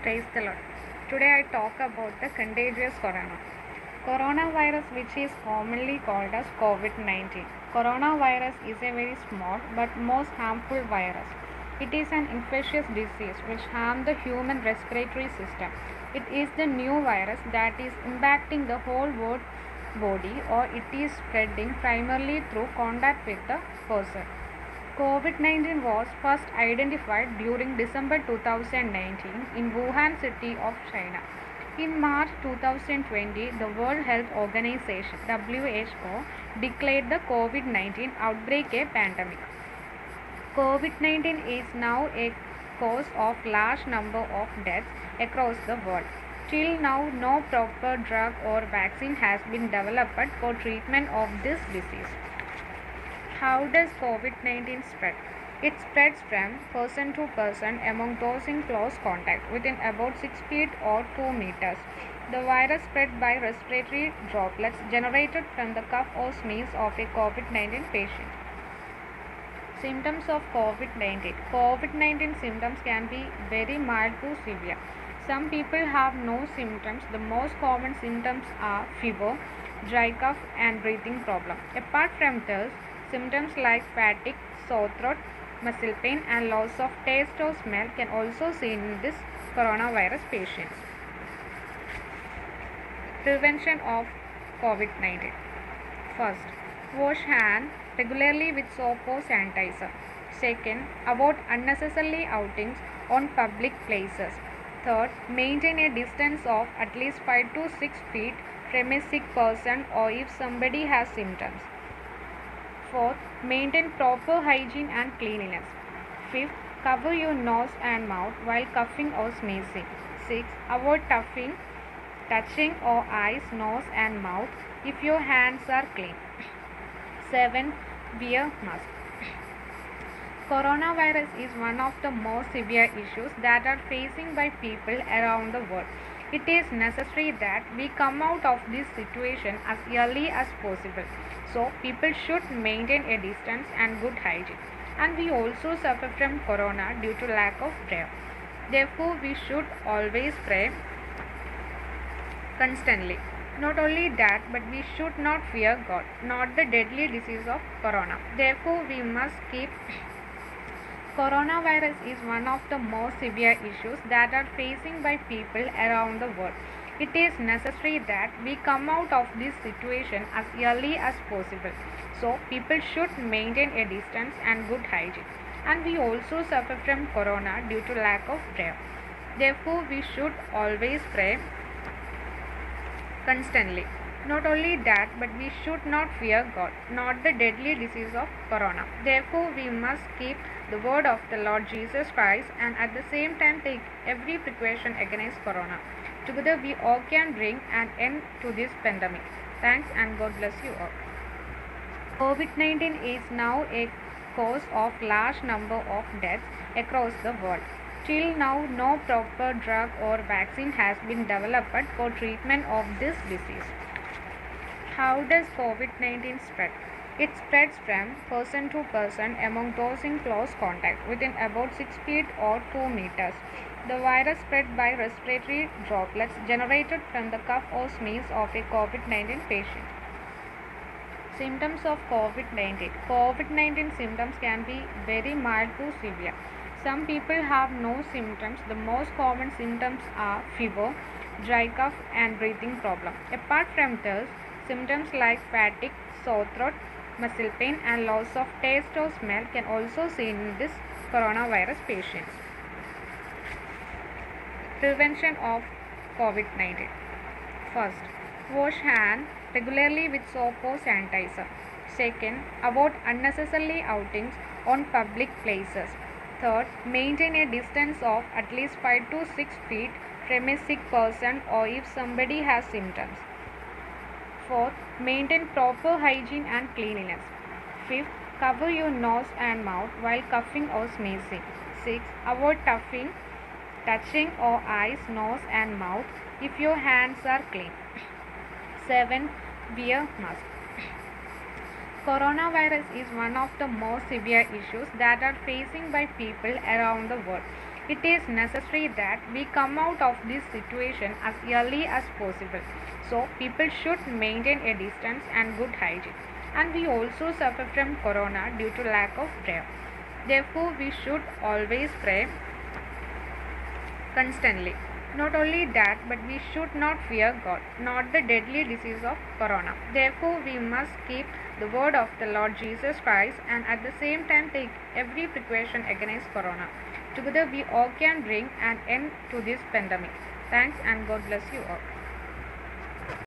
Praise the Lord. Today I talk about the contagious corona. Coronavirus, which is commonly called as COVID-19. Coronavirus is a very small but most harmful virus. It is an infectious disease which harms the human respiratory system. It is the new virus that is impacting the whole world body, or it is spreading primarily through contact with the person. COVID-19 was first identified during December 2019 in Wuhan city of China. In March 2020, the World Health Organization (WHO) declared the COVID-19 outbreak a pandemic. COVID-19 is now a cause of large number of deaths across the world. Till now, no proper drug or vaccine has been developed for treatment of this disease. How does COVID-19 spread? It spreads from person to person among those in close contact within about 6 feet or 2 meters. The virus spread by respiratory droplets generated from the cough or sneeze of a COVID-19 patient. Symptoms of COVID-19. COVID-19 symptoms can be very mild to severe. Some people have no symptoms. The most common symptoms are fever, dry cough, and breathing problem. Apart from this, symptoms like fatigue, sore throat, muscle pain, and loss of taste or smell can also be seen in this coronavirus patients. Prevention of COVID-19. First, wash hands regularly with soap or sanitizer. Second, avoid unnecessary outings on public places. Third, maintain a distance of at least 5 to 6 feet from a sick person or if somebody has symptoms. Fourth, maintain proper hygiene and cleanliness. Fifth, cover your nose and mouth while coughing or sneezing. Sixth, avoid touching or eyes, nose and mouth if your hands are clean. Seventh, wear mask. Coronavirus is one of the most severe issues that are facing by people around the world. It is necessary that we come out of this situation as early as possible. So, people should maintain a distance and good hygiene. And we also suffer from corona due to lack of prayer. Therefore, we should always pray constantly. Not only that, but we should not fear God, not the deadly disease of corona. Therefore, we must keep. Coronavirus is one of the most severe issues that are facing by people around the world. It is necessary that we come out of this situation as early as possible. So, people should maintain a distance and good hygiene. And we also suffer from corona due to lack of prayer. Therefore, we should always pray constantly. Not only that, but we should not fear God, not the deadly disease of corona. Therefore, we must keep the word of the Lord Jesus Christ and at the same time take every precaution against corona. Together, we all can bring an end to this pandemic. Thanks and God bless you all. COVID-19 is now a cause of large number of deaths across the world. Till now, no proper drug or vaccine has been developed for treatment of this disease. How does COVID-19 spread? It spreads from person to person among those in close contact within about 6 feet or 2 meters. The virus spread by respiratory droplets generated from the cough or sneeze of a COVID-19 patient. Symptoms of COVID-19. COVID-19 symptoms can be very mild to severe. Some people have no symptoms. The most common symptoms are fever, dry cough, and breathing problem. Apart from this, symptoms like fatigue, sore throat, muscle pain, and loss of taste or smell can also be seen in this coronavirus patients. Prevention of COVID-19. First, wash hands regularly with soap or sanitizer. Second, avoid unnecessary outings on public places. Third, maintain a distance of at least 5 to 6 feet from a sick person or if somebody has symptoms. Fourth, maintain proper hygiene and cleanliness. Fifth, cover your nose and mouth while coughing or sneezing. Sixth, avoid touching or eyes, nose and mouth if your hands are clean. Seventh, wear mask. Coronavirus is one of the most severe issues that are facing by people around the world. It is necessary that we come out of this situation as early as possible. So, people should maintain a distance and good hygiene. And we also suffer from corona due to lack of prayer. Therefore, we should always pray constantly. Not only that, but we should not fear God, not the deadly disease of corona. Therefore, we must keep the word of the Lord Jesus Christ and at the same time take every precaution against corona. Together, we all can bring an end to this pandemic. Thanks and God bless you all.